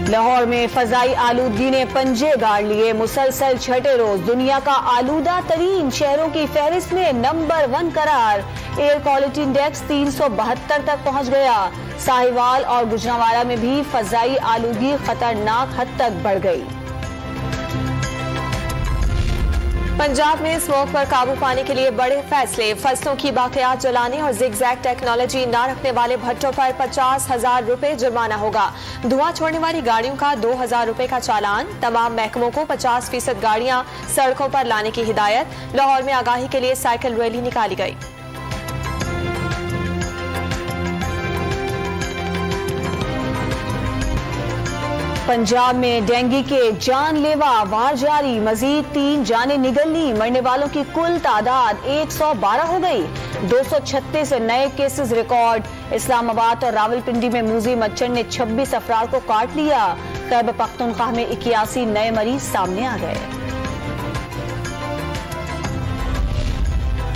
लाहौर में फजाई आलूदगी ने पंजे गाड़ लिए। मुसलसल छठे रोज दुनिया का आलूदा तरीन शहरों की फहरिस्त में नंबर 1 करार। एयर क्वालिटी इंडेक्स 372 तक पहुंच गया। साहिवाल और गुजरांवाला में भी फजाई आलूदगी खतरनाक हद तक बढ़ गई। पंजाब में स्मोक पर काबू पाने के लिए बड़े फैसले। फसलों की बाकियात जलाने और जिगजैग टेक्नोलॉजी न रखने वाले भट्टों पर 50,000 रुपए जुर्माना होगा। धुआं छोड़ने वाली गाड़ियों का 2,000 रुपए का चालान। तमाम महकमों को 50% गाड़ियां सड़कों पर लाने की हिदायत। लाहौर में आगाही के लिए साइकिल रैली निकाली गई। पंजाब में डेंगू के जानलेवा वार जारी। मजीद 3 जानें निगल ली। मरने वालों की कुल तादाद 112 हो गई। 236 नए केसेस रिकॉर्ड। इस्लामाबाद और रावलपिंडी में मूजी मच्छर ने 26 अफराद को काट लिया। खैबर पख्तूनख्वा में 81 नए मरीज सामने आ गए।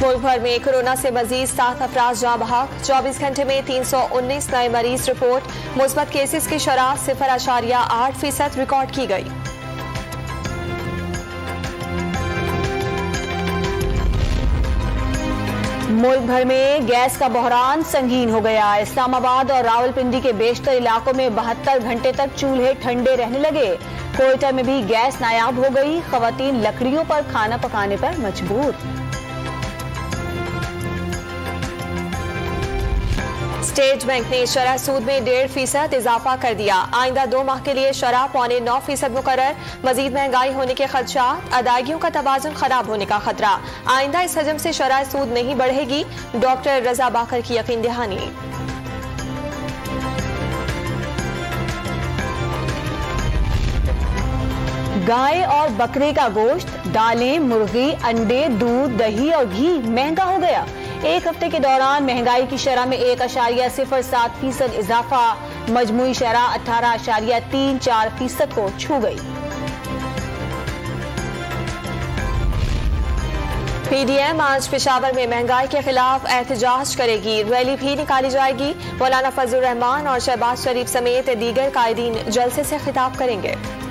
मुल्क भर में कोरोना से मजीद 7 अफराद जाँ बहक। 24 घंटे में 319 नए मरीज रिपोर्ट। मुस्बत केसेस की शरह 0.8% रिकॉर्ड की गई। मुल्क भर में गैस का बहरान संगीन हो गया। इस्लामाबाद और रावलपिंडी के बेशतर इलाकों में 72 घंटे तक चूल्हे ठंडे रहने लगे। कोयटा में भी गैस नायाब हो गई। खवातीन लकड़ियों पर खाना पकाने पर मजबूर। स्टेट बैंक ने शरह सूद में 1.5% इजाफा कर दिया। आइंदा 2 माह के लिए शरह 9.25% मुकर्रर। मजीद महंगाई होने के खदशात। अदायगियों का तवाजुन खराब होने का खतरा। आइंदा इस हजम से शरह सूद नहीं बढ़ेगी। डॉक्टर रजा बाकर की यकीन दहानी। गाय और बकरे का गोश्त, दालें, मुर्गी, अंडे, दूध, दही और घी महंगा हो गया। एक हफ्ते के दौरान महंगाई की शरह में 1.07% इजाफा। मजमूई शरह 18.34% को छू गई। पीडीएम आज पेशावर में महंगाई के खिलाफ एहतजाज करेगी। रैली भी निकाली जाएगी। मौलाना फजलुर रहमान और शहबाज शरीफ समेत दीगर कायदीन जलसे से खिताब करेंगे।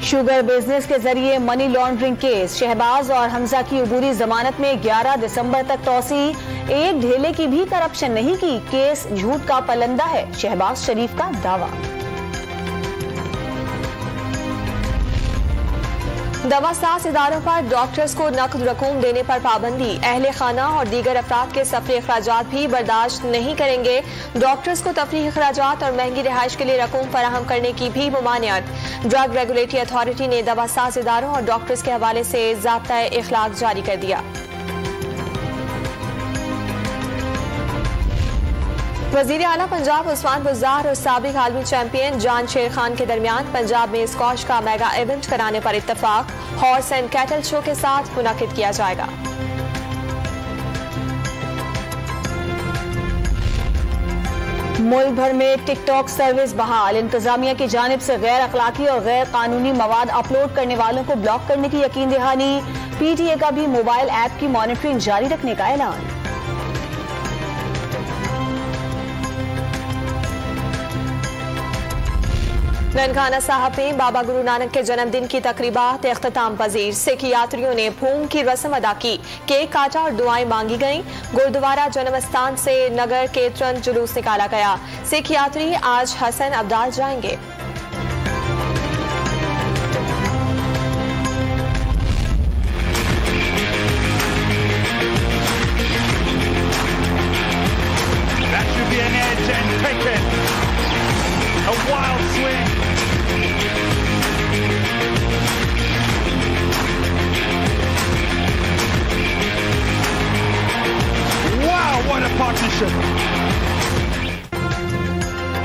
शुगर बिजनेस के जरिए मनी लॉन्ड्रिंग केस। शहबाज और हमजा की अबूरी जमानत में 11 दिसंबर तक तौसी। एक ढेले की भी करप्शन नहीं की। केस झूठ का पलंदा है, शहबाज शरीफ का दावा। दवासाज इदारों पर डॉक्टर्स को नकद रकूम देने पर पाबंदी। अहले खाना और दीगर अफराद के सफरी अखराजात भी बर्दाश्त नहीं करेंगे। डॉक्टर्स को तफरीही अखराजात और महंगी रिहाइश के लिए रकूम फराहम करने की भी मुमानियत। ड्रग रेगुलेटरी अथॉरिटी ने दवासाज इदारों और डॉक्टर्स के हवाले से ज़ाब्ता इखलाक जारी कर दिया। वजीर आला पंजाब उस्मान बुज़दार और साबिक आलमी चैंपियन जान शेर खान के दरमियान पंजाब में स्कॉश का मेगा इवेंट कराने पर इत्तफाक। हॉर्स एंड कैटल शो के साथ मुनाकिद किया जाएगा। मुल्क भर में टिकटॉक सर्विस बहाल। इंतजामिया की जानिब से गैर अखलाकी और गैर कानूनी मवाद अपलोड करने वालों को ब्लॉक करने की यकीन दहानी। पीटीए का भी मोबाइल ऐप की मॉनिटरिंग जारी रखने का ऐलान। ननकाना साहब में बाबा गुरु नानक के जन्मदिन की तकरीबात इख्तिताम पजीर। सिख यात्रियों ने भूम की रस्म अदा की। केक काटा और दुआएं मांगी गईं। गुरुद्वारा जन्मस्थान से नगर के तुरंत जुलूस निकाला गया। सिख यात्री आज हसन अब्दाल जाएंगे। A wild swing. Wow, what a partnership.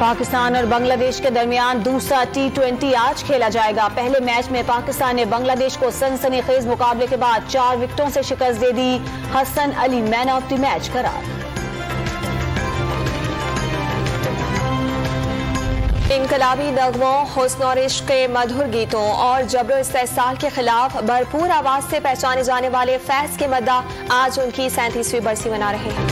Pakistan और बांग्लादेश के दरमियान दूसरा T20 आज खेला जाएगा। पहले मैच में पाकिस्तान ने बांग्लादेश को सनसनीखेज मुकाबले के बाद 4 विकेटों से शिकस्त दे दी। Hasan Ali man of the match करार। इनकलाबी नगमों, हुस्न और इश्क के मधुर गीतों और जबरो इस्तेहसाल के खिलाफ भरपूर आवाज से पहचाने जाने वाले फैज के मद्दा आज उनकी 37वीं बरसी मना रहे हैं।